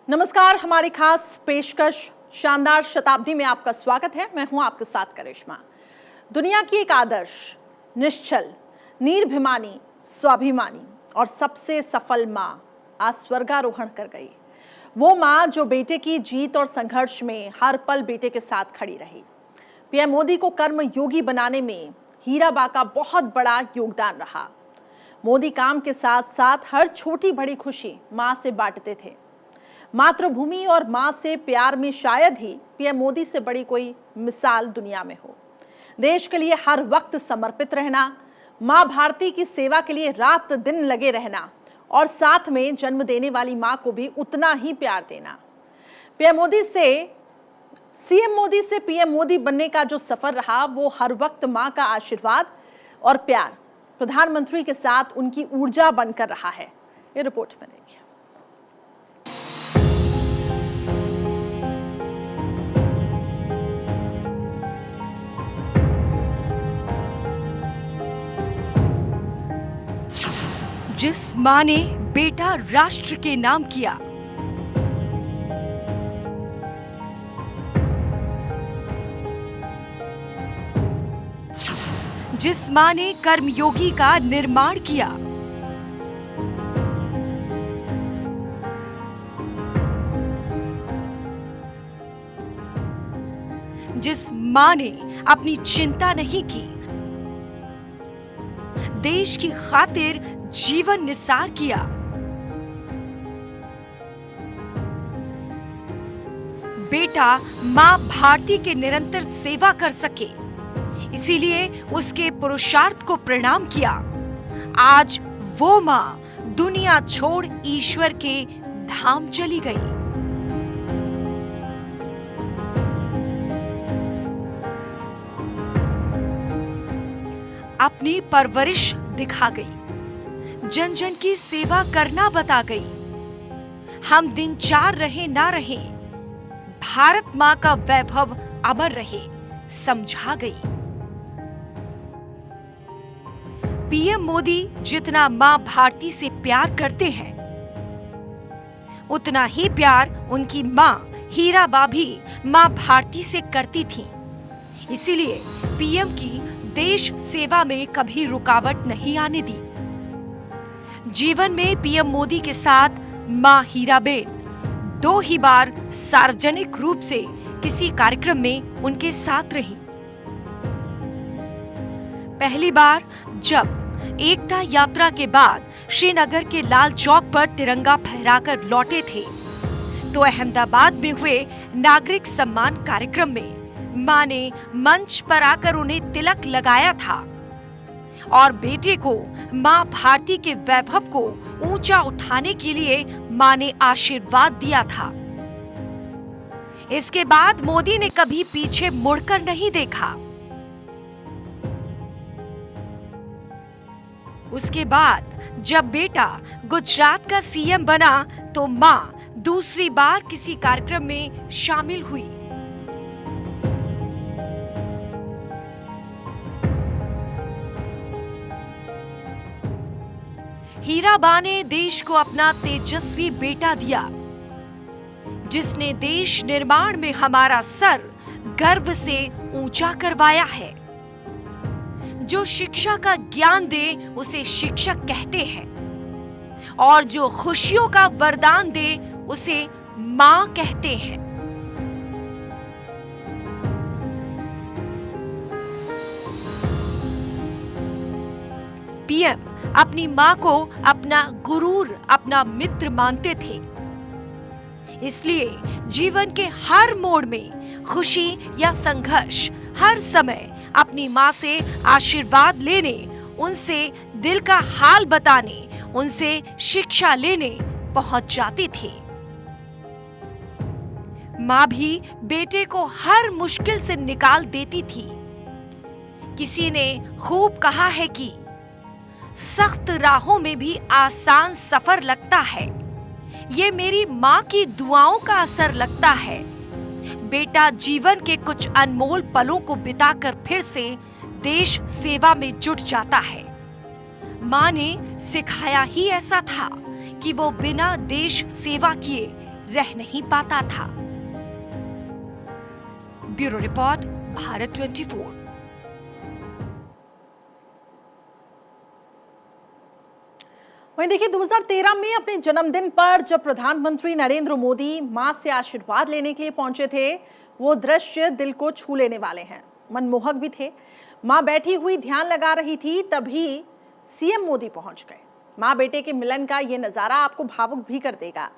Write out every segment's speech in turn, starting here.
नमस्कार, हमारी खास पेशकश शानदार शताब्दी में आपका स्वागत है। मैं हूं आपके साथ करिश्मा। दुनिया की एक आदर्श, निश्चल, निर्भिमानी, स्वाभिमानी और सबसे सफल मां आज स्वर्गारोहण कर गई। वो मां जो बेटे की जीत और संघर्ष में हर पल बेटे के साथ खड़ी रही। पीएम मोदी को कर्म योगी बनाने में हीराबा का बहुत बड़ा योगदान रहा। मोदी काम के साथ साथ हर छोटी बड़ी खुशी मां से बांटते थे। मातृभूमि और मां से प्यार में शायद ही पीएम मोदी से बड़ी कोई मिसाल दुनिया में हो। देश के लिए हर वक्त समर्पित रहना, मां भारती की सेवा के लिए रात दिन लगे रहना और साथ में जन्म देने वाली मां को भी उतना ही प्यार देना। सीएम मोदी से पीएम मोदी बनने का जो सफर रहा, वो हर वक्त मां का आशीर्वाद और प्यार प्रधानमंत्री के साथ उनकी ऊर्जा बनकर रहा है। ये रिपोर्ट में देखिए। जिस मां ने बेटा राष्ट्र के नाम किया, जिस मां ने कर्मयोगी का निर्माण किया, जिस मां ने अपनी चिंता नहीं की, देश की खातिर जीवन निसार किया, बेटा मां भारती के निरंतर सेवा कर सके, इसीलिए उसके पुरुषार्थ को प्रणाम किया। आज वो मां दुनिया छोड़ ईश्वर के धाम चली गई। अपनी परवरिश दिखा गई, जन जन की सेवा करना बता गई। हम दिन चार रहे ना रहे, भारत मां का वैभव अमर रहे, समझा गई। पीएम मोदी जितना मां भारती से प्यार करते हैं, उतना ही प्यार उनकी मां हीराबा भी मां भारती से करती थीं। इसीलिए पीएम की देश सेवा में कभी रुकावट नहीं आने दी। जीवन में पीएम मोदी के साथ मां हीराबेन 2 ही बार सार्वजनिक रूप से किसी कार्यक्रम में उनके साथ रही। पहली बार जब एकता यात्रा के बाद श्रीनगर के लाल चौक पर तिरंगा फहराकर लौटे थे, तो अहमदाबाद में हुए नागरिक सम्मान कार्यक्रम में मां ने मंच पर आकर उन्हें तिलक लगाया था और बेटे को मां भारती के वैभव को ऊंचा उठाने के लिए मां ने आशीर्वाद दिया था। इसके बाद मोदी ने कभी पीछे मुड़कर नहीं देखा। उसके बाद जब बेटा गुजरात का सीएम बना, तो मां दूसरी बार किसी कार्यक्रम में शामिल हुई। हीराबा ने देश को अपना तेजस्वी बेटा दिया, जिसने देश निर्माण में हमारा सर गर्व से ऊंचा करवाया है। जो शिक्षा का ज्ञान दे उसे शिक्षक कहते हैं, और जो खुशियों का वरदान दे उसे मां कहते हैं। पीएम अपनी मां को अपना गुरूर, अपना मित्र मानते थे। इसलिए जीवन के हर मोड़ में खुशी या संघर्ष, हर समय अपनी मां से आशीर्वाद लेने, उनसे दिल का हाल बताने, उनसे शिक्षा लेने पहुंच जाते थे। मां भी बेटे को हर मुश्किल से निकाल देती थी। किसी ने खूब कहा है कि सख्त राहों में भी आसान सफर लगता है, ये मेरी मां की दुआओं का असर लगता है। बेटा जीवन के कुछ अनमोल पलों को बिताकर फिर से देश सेवा में जुट जाता है। मां ने सिखाया ही ऐसा था कि वो बिना देश सेवा किए रह नहीं पाता था। Bureau report, Bharat 24। वहीं देखिए 2013 में अपने जन्मदिन पर जब प्रधानमंत्री नरेंद्र मोदी मां से आशीर्वाद लेने के लिए पहुंचे थे, वो दृश्य दिल को छू लेने वाले हैं, मनमोहक भी थे। मां बैठी हुई ध्यान लगा रही थी, तभी सीएम मोदी पहुंच गए। मां बेटे के मिलन का ये नजारा आपको भावुक भी कर देगा।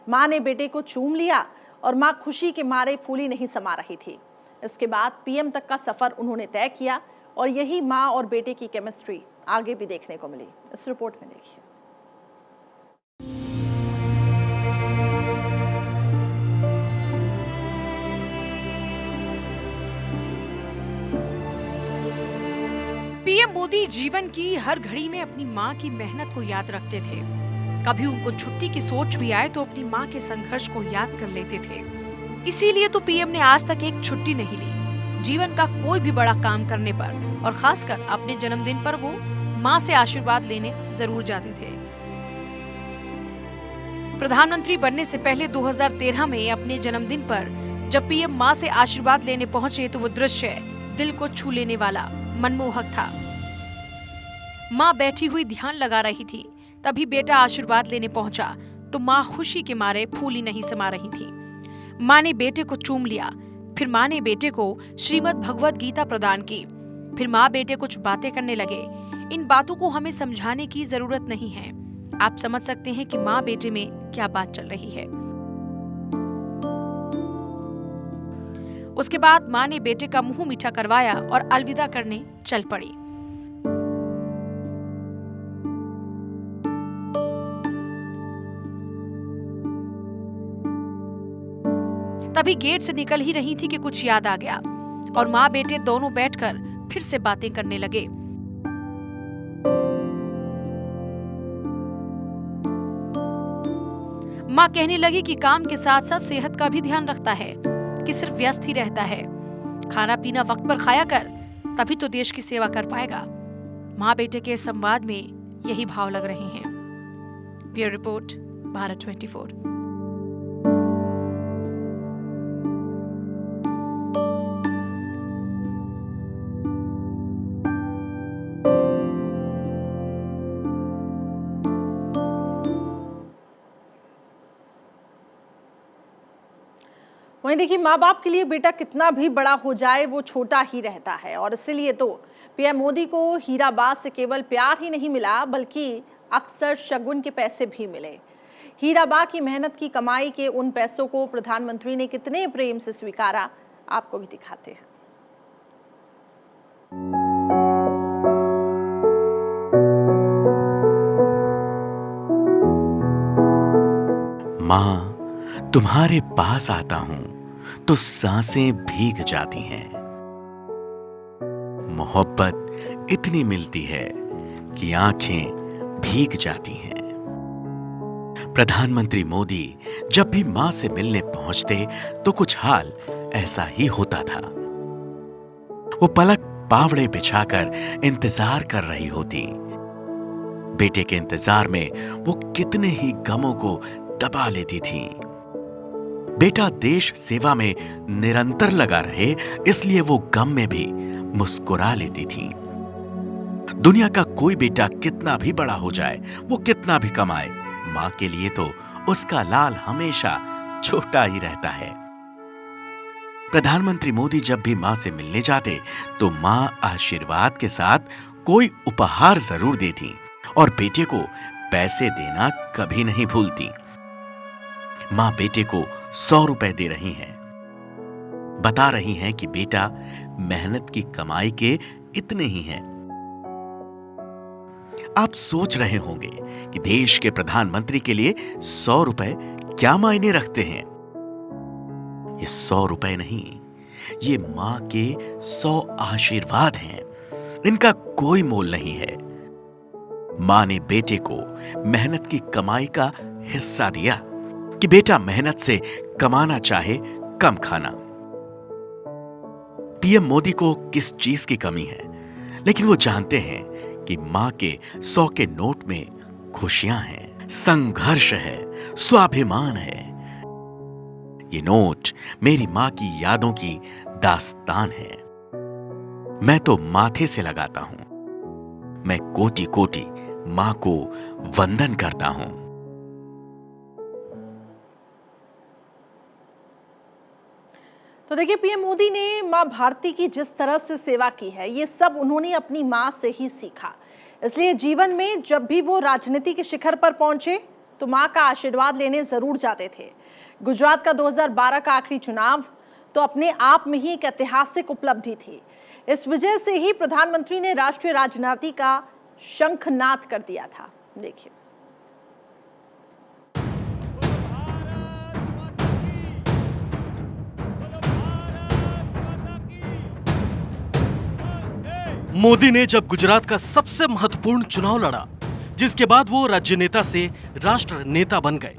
मां ने बेटे को चूम लिया और मां खुशी के मारे फूली नहीं समा रही थी। इसके बाद पीएम तक का सफर उन्होंने तय किया और यही मां और बेटे की केमिस्ट्री आगे भी देखने को मिली। इस रिपोर्ट में देखिए। पीएम मोदी जीवन की हर घड़ी में अपनी मां की मेहनत को याद रखते थे। कभी उनको छुट्टी की सोच भी आए तो अपनी मां के संघर्ष को याद कर लेते थे। इसीलिए तो पीएम ने आज तक एक छुट्टी नहीं ली। जीवन का कोई भी बड़ा काम करने पर और खासकर अपने जन्मदिन पर वो मां से आशीर्वाद लेने जरूर जाते थे। प्रधानमंत्री बनने से पहले 2013 में अपने जन्मदिन पर जब पीएम मां से आशीर्वाद लेने पहुंचे तो वो दृश्य दिल को छू लेने वाला, मनमोहक था। मां बैठी हुई ध्यान लगा रही थी, तभी बेटा आशीर्वाद लेने पहुंचा तो मां खुशी के मारे फूली नहीं समा रही थी। मां ने बेटे को चूम लिया, फिर मां ने बेटे को श्रीमद् भगवद गीता प्रदान की। फिर मां बेटे कुछ बातें करने लगे। इन बातों को हमें समझाने की जरूरत नहीं है, आप समझ सकते हैं कि मां बेटे में क्या बात चल रही है। उसके बाद मां ने बेटे का मुंह मीठा करवाया और अलविदा करने चल पड़ी। तभी गेट से निकल ही रही थी कि कुछ याद आ गया और मां बेटे दोनों बैठकर फिर से बातें करने लगे। मां कहने लगी कि काम के साथ साथ सेहत का भी ध्यान रखता है, कि सिर्फ व्यस्त ही रहता है। खाना पीना वक्त पर खाया कर, तभी तो देश की सेवा कर पाएगा। मां बेटे के संवाद में यही भाव लग रहे हैं। Bureau report, Bharat 24। वहीं देखिए माँ बाप के लिए बेटा कितना भी बड़ा हो जाए वो छोटा ही रहता है और इसीलिए तो पीएम मोदी को हीराबाद से केवल प्यार ही नहीं मिला बल्कि अक्सर शगुन के पैसे भी मिले। हीराबाद की मेहनत की कमाई के उन पैसों को प्रधानमंत्री ने कितने प्रेम से स्वीकारा, आपको भी दिखाते हैं। मां, तुम्हारे पास आता हूं तो सांसें भीग जाती हैं। मोहब्बत इतनी मिलती है कि आंखें भीग जाती हैं। प्रधानमंत्री मोदी जब भी मां से मिलने पहुंचते तो कुछ हाल ऐसा ही होता था। वो पलक पावड़े बिछाकर इंतजार कर रही होती। बेटे के इंतजार में वो कितने ही गमों को दबा लेती थी। बेटा देश सेवा में निरंतर लगा रहे, इसलिए वो गम में भी मुस्कुरा लेती थी। दुनिया का कोई बेटा कितना भी बड़ा हो जाए, वो कितना भी कमाए, मां के लिए तो उसका लाल हमेशा छोटा ही रहता है। प्रधानमंत्री मोदी जब भी मां से मिलने जाते तो मां आशीर्वाद के साथ कोई उपहार जरूर देती और बेटे को पैसे देना कभी नहीं भूलती। मां बेटे को 100 रुपए दे रही हैं, बता रही हैं कि बेटा मेहनत की कमाई के इतने ही हैं। आप सोच रहे होंगे कि देश के प्रधानमंत्री के लिए 100 रुपए क्या मायने रखते हैं। ये 100 रुपए नहीं, ये मां के 100 आशीर्वाद हैं। इनका कोई मोल नहीं है। मां ने बेटे को मेहनत की कमाई का हिस्सा दिया कि बेटा मेहनत से कमाना चाहे कम खाना। पीएम मोदी को किस चीज की कमी है, लेकिन वो जानते हैं कि मां के 100 के नोट में खुशियां हैं, संघर्ष है, स्वाभिमान है। ये नोट मेरी मां की यादों की दास्तान है। मैं तो माथे से लगाता हूं। मैं कोटि कोटि मां को वंदन करता हूं। तो देखिए, पीएम मोदी ने मां भारती की जिस तरह से सेवा की है, ये सब उन्होंने अपनी मां से ही सीखा। इसलिए जीवन में जब भी वो राजनीति के शिखर पर पहुंचे तो मां का आशीर्वाद लेने जरूर जाते थे। गुजरात का 2012 का आखिरी चुनाव तो अपने आप में ही एक ऐतिहासिक उपलब्धि थी। इस वजह से ही प्रधानमंत्री ने राष्ट्रीय राजनीति का शंखनाद कर दिया था। देखिए, मोदी ने जब गुजरात का सबसे महत्वपूर्ण चुनाव लड़ा, जिसके बाद वो राज्य नेता से राष्ट्र नेता बन गए।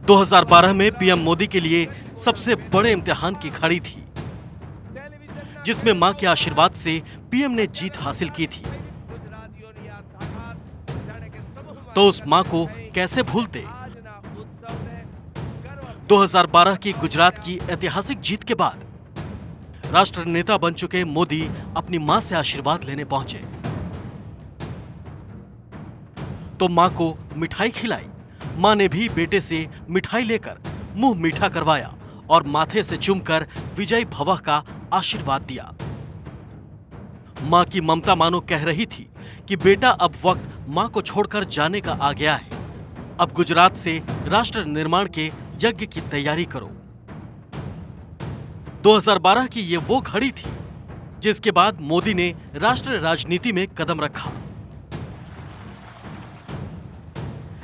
2012 में पीएम मोदी के लिए सबसे बड़े इम्तिहान की घड़ी थी, जिसमें मां के आशीर्वाद से पीएम ने जीत हासिल की थी। तो उस मां को कैसे भूलते। 2012 की गुजरात की ऐतिहासिक जीत के बाद राष्ट्र नेता बन चुके मोदी अपनी मां से आशीर्वाद लेने पहुंचे। तो मां को मिठाई खिलाई। मां ने भी बेटे से मिठाई लेकर मुंह मीठा करवाया और माथे से चूमकर विजय भव का आशीर्वाद दिया। मां की ममता मानो कह रही थी कि बेटा, अब वक्त मां को छोड़कर जाने का आ गया है। अब गुजरात से राष्ट्र निर्माण के यज्ञ की तैयारी करो। 2012 की ये वो घड़ी थी जिसके बाद मोदी ने राष्ट्रीय राजनीति में कदम रखा।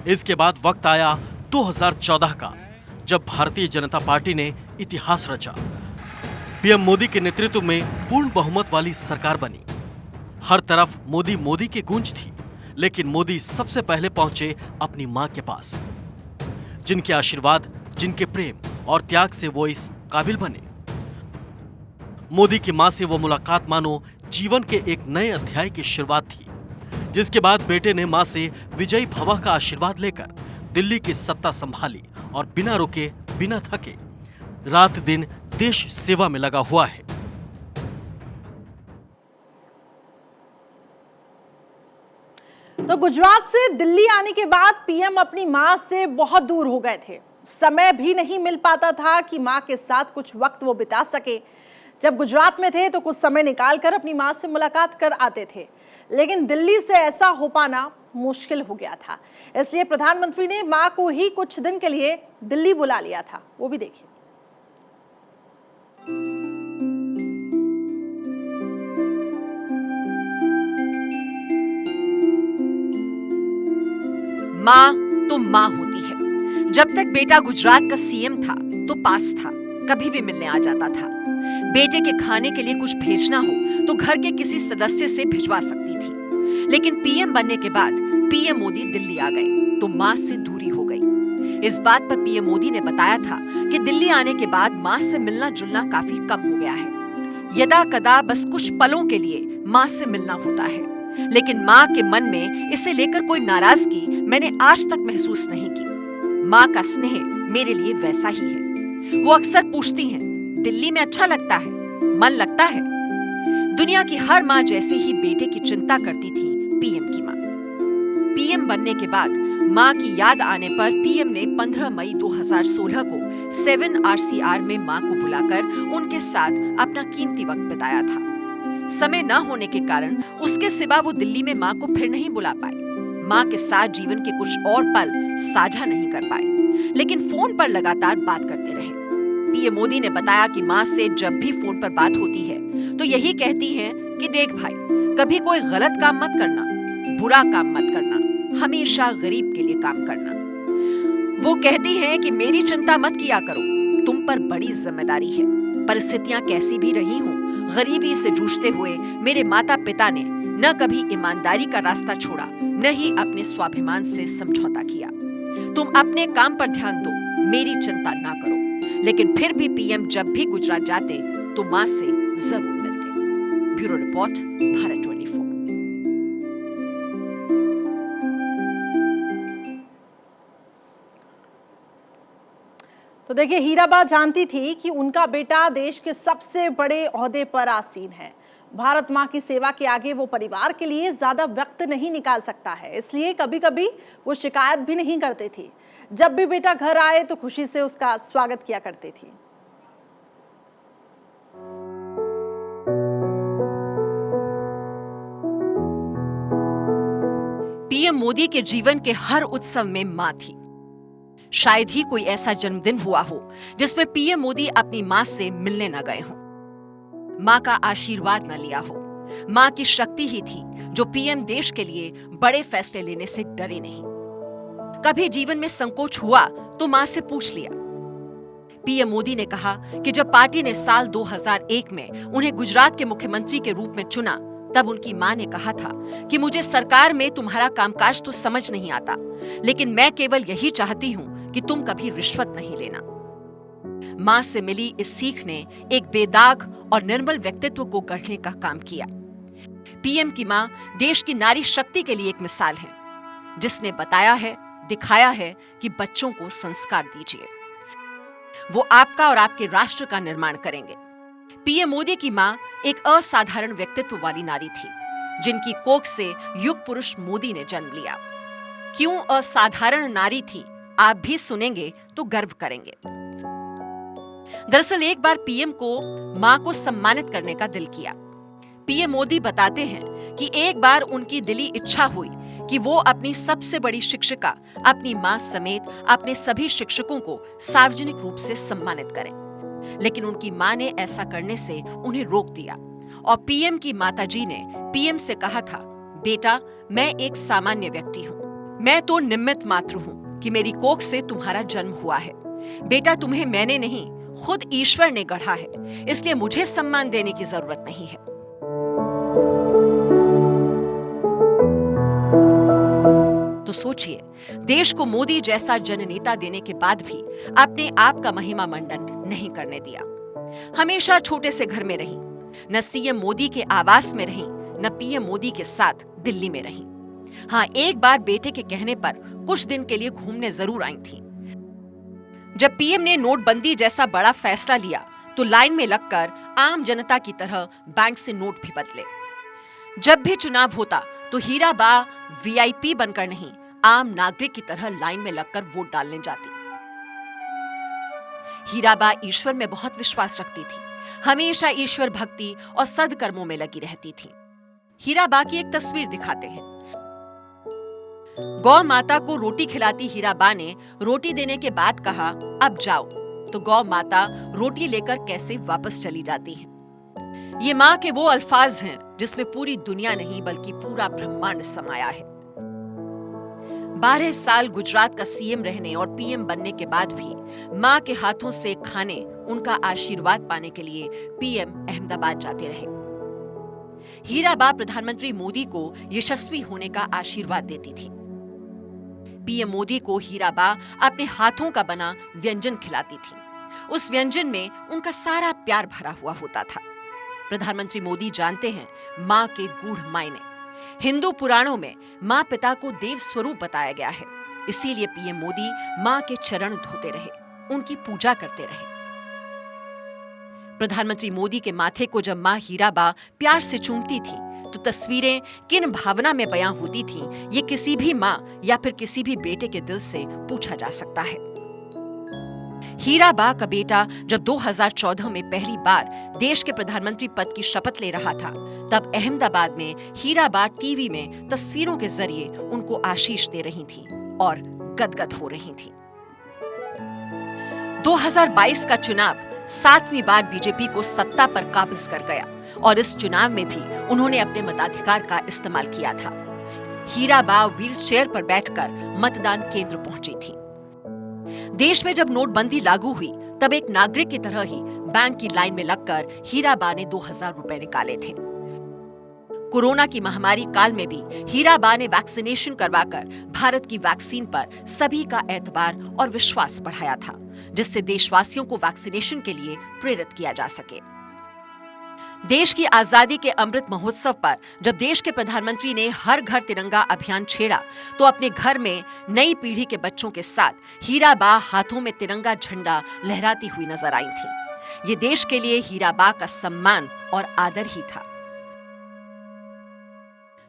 इसके बाद वक्त आया 2014 का, जब भारतीय जनता पार्टी ने इतिहास रचा। पीएम मोदी के नेतृत्व में पूर्ण बहुमत वाली सरकार बनी। हर तरफ मोदी मोदी की गूंज थी, लेकिन मोदी सबसे पहले पहुंचे अपनी मां के पास, जिनके आशीर्वाद, जिनके प्रेम और त्याग से वो इस काबिल बने। मोदी की मां से वो मुलाकात मानो जीवन के एक नए अध्याय की शुरुआत थी, जिसके बाद बेटे ने मां से विजयी भव का आशीर्वाद लेकर दिल्ली की सत्ता संभाली और बिना रुके, बिना थके, रात दिन देश सेवा में लगा हुआ है। तो गुजरात से दिल्ली आने के बाद पीएम अपनी मां से बहुत दूर हो गए थे। समय भी नहीं मिल पाता था कि मां के साथ कुछ वक्त वो बिता सके। जब गुजरात में थे तो कुछ समय निकालकर अपनी मां से मुलाकात कर आते थे, लेकिन दिल्ली से ऐसा हो पाना मुश्किल हो गया था। इसलिए प्रधानमंत्री ने मां को ही कुछ दिन के लिए दिल्ली बुला लिया था। वो भी देखिए। माँ तो माँ होती है। जब तक बेटा गुजरात का सीएम था तो पास था, कभी भी मिलने आ जाता था। बेटे के खाने के लिए कुछ भेजना हो तो घर के किसी सदस्य से भिजवा सकती थी। लेकिन पीएम बनने के बाद पीएम मोदी दिल्ली आ गए तो माँ से दूरी हो गई। इस बात पर पीएम मोदी ने बताया था कि दिल्ली आने के बाद माँ से मिलना जुलना काफी कम हो गया है। यदा कदा बस कुछ पलों के लिए माँ से मिलना होता है, लेकिन माँ के मन में इसे लेकर कोई नाराजगी मैंने आज तक महसूस नहीं की। माँ का स्नेह मेरे लिए वैसा ही है। वो अक्सर पूछती हैं, दिल्ली में अच्छा लगता है, मन लगता है। दुनिया की हर माँ जैसे ही बेटे की चिंता करती थी पीएम की माँ। पीएम बनने के बाद माँ की याद आने पर पीएम ने 15 मई 2016 को 7RCR में माँ को बुलाकर उनके साथ अपना कीमती वक्त बिताया था। समय न होने के कारण उसके सिवा वो दिल्ली में माँ को फिर नहीं बुला पाए। माँ के साथ जीवन के कुछ और पल साझा नहीं कर पाए, लेकिन फोन पर लगातार बात करते रहे। पीएम मोदी ने बताया कि माँ से जब भी फोन पर बात होती है तो यही कहती हैं कि देख भाई, कभी कोई गलत काम मत करना, बुरा काम मत करना, हमेशा गरीब के लिए काम करना। वो कहती हैं कि मेरी चिंता मत किया करो, तुम पर बड़ी जिम्मेदारी है। परिस्थितियां कैसी भी रही हों, गरीबी से जूझते हुए मेरे माता पिता ने न कभी ईमानदारी का रास्ता छोड़ा, न ही अपने स्वाभिमान से समझौता किया। तुम अपने काम पर ध्यान दो, मेरी चिंता ना करो। लेकिन फिर भी पीएम जब भी गुजरात जाते तो मां से जरूर मिलते। Bureau report, Bharat 24। तो देखिए, हीराबा जानती थी कि उनका बेटा देश के सबसे बड़े ओहदे पर आसीन है। भारत माँ की सेवा के आगे वो परिवार के लिए ज्यादा वक्त नहीं निकाल सकता है, इसलिए कभी कभी वो शिकायत भी नहीं करती थी। जब भी बेटा घर आए तो खुशी से उसका स्वागत किया करती थी। पीएम मोदी के जीवन के हर उत्सव में मां थी। शायद ही कोई ऐसा जन्मदिन हुआ हो जिसमें पीएम मोदी अपनी मां से मिलने न गए हों, मां का आशीर्वाद न लिया हो। मां की शक्ति ही थी जो पीएम देश के लिए बड़े फैसले लेने से डरे नहीं। कभी जीवन में संकोच हुआ तो मां से पूछ लिया। पीएम मोदी ने कहा कि जब पार्टी ने साल 2001 में उन्हें गुजरात के मुख्यमंत्री के रूप में चुना, तब उनकी मां ने कहा था कि मुझे सरकार में तुम्हारा कामकाज तो समझ नहीं आता, लेकिन मैं केवल यही चाहती हूं कि तुम कभी रिश्वत नहीं लेना। मां से मिली इस सीख ने एक बेदाग और निर्मल व्यक्तित्व को गढ़ने का काम किया। पीएम की मां देश की नारी शक्ति के लिए एक मिसाल है, जिसने बताया है, दिखाया है कि बच्चों को संस्कार दीजिए, वो आपका और आपके राष्ट्र का निर्माण करेंगे। पीएम मोदी की मां एक असाधारण व्यक्तित्व वाली नारी थी, जिनकी कोख से युग पुरुष मोदी ने जन्म लिया। क्यों असाधारण नारी थी, आप भी सुनेंगे तो गर्व करेंगे। दरअसल एक बार पीएम को मां को सम्मानित करने का दिल किया। पीएम मोदी बताते हैं कि एक बार उनकी दिली इच्छा हुई कि वो अपनी सबसे बड़ी शिक्षिका, अपनी मां समेत अपने सभी शिक्षकों को सार्वजनिक रूप से सम्मानित करें, लेकिन उनकी मां ने ऐसा करने से उन्हें रोक दिया और पीएम की माताजी ने पीएम से कहा था, बेटा मैं एक सामान्य व्यक्ति हूं, मैं तो निमित्त मात्र हूं कि मेरी कोख से तुम्हारा जन्म हुआ है। बेटा तुम्हें मैंने नहीं, खुद ईश्वर ने गढ़ा है, इसलिए मुझे सम्मान देने की जरूरत नहीं है। तो सोचिए, देश को मोदी जैसा जननेता देने के बाद भी अपने आप का महिमा मंडन नहीं करने दिया। हमेशा छोटे से घर में रही, न सीएम मोदी के आवास में रही, न पीएम मोदी के साथ दिल्ली में रही। हाँ, एक बार बेटे के कहने पर कुछ दिन के लिए घूमने जरूर आई थी। जब पीएम ने नोटबंदी जैसा बड़ा फैसला लिया तो लाइन में लगकर आम जनता की तरह बैंक से नोट भी बदले। जब भी चुनाव होता तो हीराबा वीआईपी बनकर नहीं, आम नागरिक की तरह लाइन में लगकर वोट डालने जाती। हीराबा ईश्वर में बहुत विश्वास रखती थी, हमेशा ईश्वर भक्ति और सदकर्मों में लगी रहती थी। हीराबा की एक तस्वीर दिखाते हैं। गौ माता को रोटी खिलाती हीराबा ने रोटी देने के बाद कहा, अब जाओ, तो गौ माता रोटी लेकर कैसे वापस चली जाती है। ये मां के वो अल्फाज हैं जिसमें पूरी दुनिया नहीं बल्कि पूरा ब्रह्मांड समाया है। 12 साल गुजरात का सीएम रहने और पीएम बनने के बाद भी मां के हाथों से खाने, उनका आशीर्वाद पाने के लिए पीएम अहमदाबाद जाते रहे। हीराबा प्रधानमंत्री मोदी को यशस्वी होने का आशीर्वाद देती थी। पीएम मोदी को हीराबा अपने हाथों का बना व्यंजन खिलाती थी। उस व्यंजन में उनका सारा प्यार भरा हुआ होता था। प्रधानमंत्री मोदी जानते हैं मां के गूढ़ मायने। हिंदू पुराणों में मां पिता को देव स्वरूप बताया गया है, इसीलिए पीएम मोदी मां के चरण धोते रहे, उनकी पूजा करते रहे। प्रधानमंत्री मोदी के माथे को जब मां हीराबा प्यार से चूमती थी तो तस्वीरें किन भावना में बयां होती थी, ये किसी भी मां या फिर किसी भी बेटे के दिल से पूछा जा सकता है। हीराबा का बेटा जब 2014 में पहली बार देश के प्रधानमंत्री पद की शपथ ले रहा था, तब अहमदाबाद में हीराबा टीवी में तस्वीरों के जरिए उनको आशीष दे रही थी और गदगद हो रही थी। 2022 का चुनाव 7वीं बार बीजेपी को सत्ता पर काबिज कर गया और इस चुनाव में भी उन्होंने अपने मताधिकार का इस्तेमाल किया था। हीराबा व्हीलचेयर पर बैठकर मतदान केंद्र पहुंची थी। देश में जब नोटबंदी लागू हुई तब एक नागरिक की तरह ही बैंक की लाइन में लगकर हीराबा ने 2000 रुपए निकाले थे। कोरोना की महामारी काल में भी हीराबा ने वैक्सीनेशन करवाकर भारत की वैक्सीन पर सभी का एतबार और विश्वास बढ़ाया था, जिससे देशवासियों को वैक्सीनेशन के लिए प्रेरित किया जा सके। देश की आजादी के अमृत महोत्सव पर जब देश के प्रधानमंत्री ने हर घर तिरंगा अभियान छेड़ा तो अपने घर में नई पीढ़ी के बच्चों के साथ हीराबा हाथों में तिरंगा झंडा लहराती हुई नजर आई थी। ये देश के लिए हीराबा का सम्मान और आदर ही था।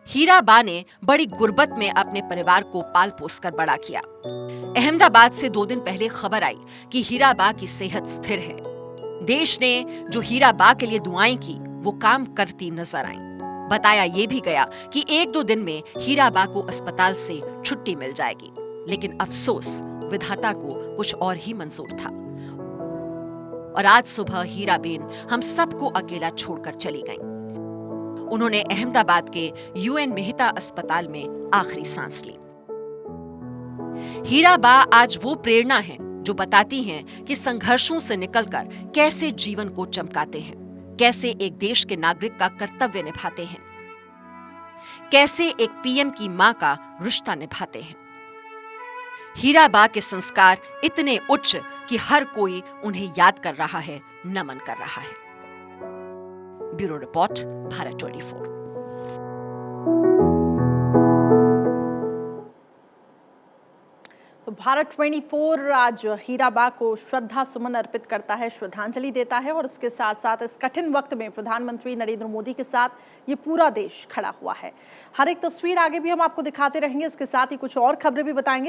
हीराबा ने बड़ी गुर्बत में अपने परिवार को पाल पोस कर बड़ा किया। अहमदाबाद से 2 दिन पहले खबर आई कि हीराबा की सेहत स्थिर है। देश ने जो हीराबा के लिए दुआएं की वो काम करती नजर आई। बताया ये भी गया कि 1-2 दिन में हीराबा को अस्पताल से छुट्टी मिल जाएगी, लेकिन अफसोस विधाता को कुछ और ही मंजूर था और आज सुबह हीराबेन हम सबको अकेला छोड़कर चली गईं। उन्होंने अहमदाबाद के UN मेहता अस्पताल में आखिरी सांस ली। हीराबा आज वो प्रेरणा है जो बताती हैं कि संघर्षों से निकलकर कैसे जीवन को चमकाते हैं, कैसे एक देश के नागरिक का कर्तव्य निभाते हैं, कैसे एक PM की मां का रिश्ता निभाते हैं। हीराबा के संस्कार इतने उच्च कि हर कोई उन्हें याद कर रहा है, नमन कर रहा है। Bureau report, Bharat 24। तो भारत 24 आज हीराबा को श्रद्धा सुमन अर्पित करता है, श्रद्धांजलि देता है और इसके साथ साथ इस कठिन वक्त में प्रधानमंत्री नरेंद्र मोदी के साथ ये पूरा देश खड़ा हुआ है। हर एक तस्वीर आगे भी हम आपको दिखाते रहेंगे, इसके साथ ही कुछ और खबरें भी बताएंगे।